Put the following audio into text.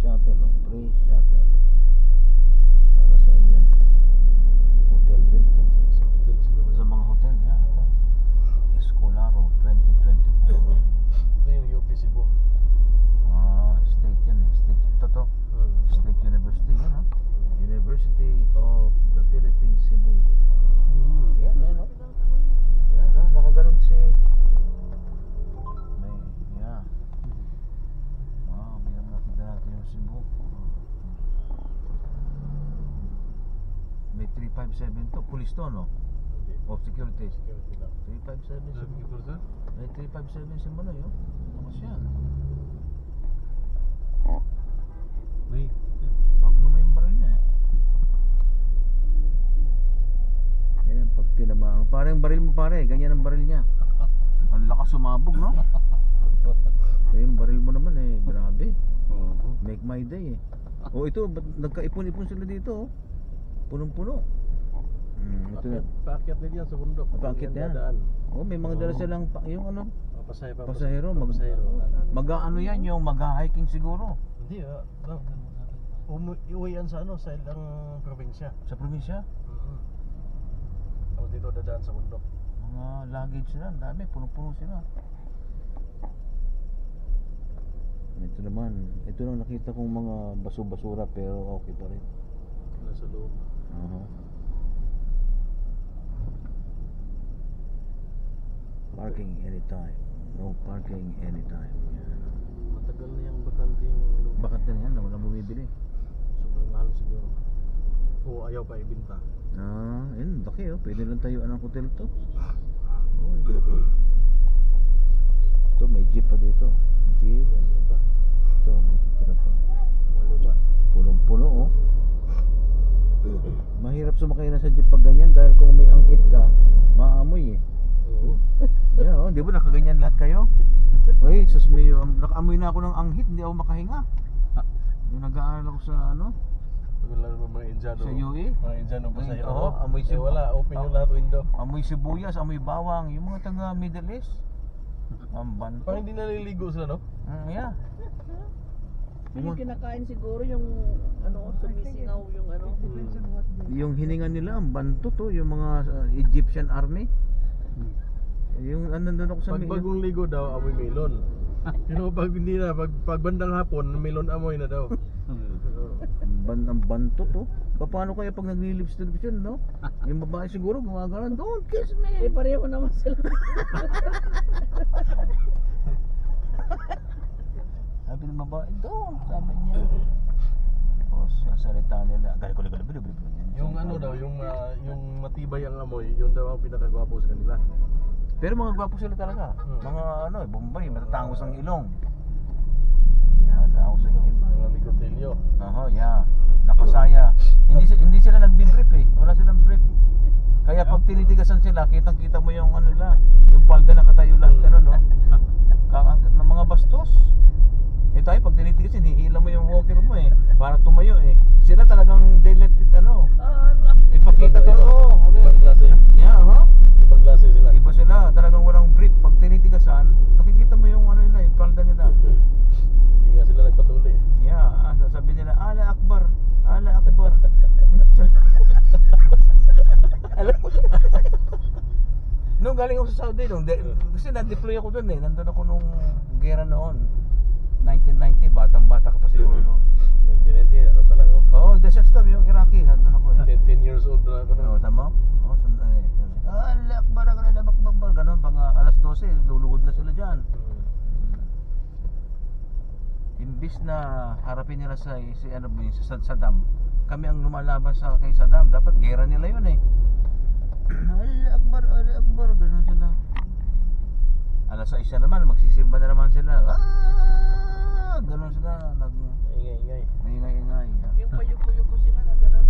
shuttle, oh. Free shuttle. Para sa yan. Hotel din to. Sa hotel siguro. Sa mga hotel niya. Ito. Escolaro 2024. Ito yung UP Cebu. State yan eh. State. Ito to. State University yan ha. University of the Philippines, Cebu. Yan, yan o. Yan ha. Nakaganon si... May, yeah. May naman nakita natin yung Cebu. May 357 to. Police to, no? Hindi. Of security. Security lang. 357 Sabi Cebu. ko sir? May 357 Cebu na yun. Tapos yan. May. Magnum yung baril niya eh. Yan ang pag tinamaan. Parang baril mo pare, ganyan ang baril niya. Ang lakas sumabog, no? Yung baril mo naman eh, grabe. Make my day eh. Oh, ito, nagkaipon-ipon sila dito oh. Punong-puno. Ito na. Paakyat din yan sa bundok. Paakyat yan. Oh, may mga dala silang yung ano, pasahero. Mag-ano yan, yung mag-hiking siguro. Hindi uwi yan sa ano, sa ilang probinsya. Sa probinsya? Tapos dito dadaan sa bundok. Mga luggage sila, ang dami, punong-puno sila. Ito naman, ito lang nakita kong mga baso-basura pero okay pa rin. Nasa loob. Parking anytime. No parking anytime. Yan. Matagal na yung bakante yung lupa. Bakit na yan? Walang bumibili. Sobrang mahal siguro. O ayaw pa ibenta. Yun, laki oh. Pwede lang tayuan ng hotel to. Ito, may jeep pa dito. Jeep. Yan pa. Ito, may titira pa. Maluba. Punong-puno oh. Mahirap sumakay na sa jeep pag ganyan dahil kung may angkit ka, maamoy eh. Oo. Yeah, oh, di ba nakaganyan lahat kayo? Uy, susmiyo, nakaamoy na ako ng anghit, hindi ako makahinga. Yung nag-aaral ako sa ano? Wala naman mga Indiano. Sa UE? Mga Indiano pa sa Oo, amoy Cebu. Wala, open yung lahat window. Amoy sibuyas, amoy bawang, yung mga taga Middle East. Ang banto. Parang hindi naliligo sila, no? Yeah. Yung kinakain siguro yung ano, sumisingaw yung ano. Yung hininga nila, ang banto to, yung mga Egyptian army. Yung nandun ako sa Pag bagong ligo daw, amoy melon. Pero pag hindi na, pag bandang hapon, melon amoy na daw. Ang banto to. Paano kaya pag nag-lips television, no? Yung babae siguro gumagana, don't kiss me. Eh pareho naman sila. Sabi ng babae, don't. Sabi niya. Tapos salita nila. Yung ano daw, yung matibay ang amoy, yun daw ang pinakagwapo sa kanila. Pero mga gwapo sila talaga. Mga ano, Bombay, matatangos ang ilong. Matatangos ang ilong. Mga bigotilyo. Yeah. Nakasaya. Hindi sila nagbi-brief eh. Wala silang brief. Kaya pag tinitigasan sila, kitang-kita mo yung ano nila, yung palda nakatayo lahat ano, no? Ng mga bastos. Eh tayo pag tinitigas, hinihila mo yung walker mo eh, para tumayo eh. Sila talagang they let it ano. Ipakita to. Ibang klase. Yeah, Ibang klase sila. Iba sila, talagang walang brief. Pag tinitigasan, nakikita mo yung ano nila, yung palda nila. Hindi nga sila nagpatuli. Yeah, sasabi nila, Allah Akbar, Allah Akbar. Alam mo? Nung galing ako sa Saudi, kasi na-deploy ako dun eh. Nandun ako nung gera noon. 1990, batang-bata ka pa siguro noon. 1990, ano pa lang oh. Oo, Desert Storm, yung Iraqi, nandun ako eh. 10 years old na ako Oo, na. tama? Oo, sundan eh. Allah Akbar, Allah Akbar, ganun, pang alas 12, lulugod na sila dyan. Imbis na harapin nila sa ano ba yun, sa Saddam, kami ang lumalaban sa kay Saddam. Dapat gera nila yun eh. Allah Akbar, ganun sila. Alas 6 na naman, magsisimba na naman sila. Ganun sila. Ingay-ingay. Ingay-ingay. Yung payuko-yuko sila na gano'n.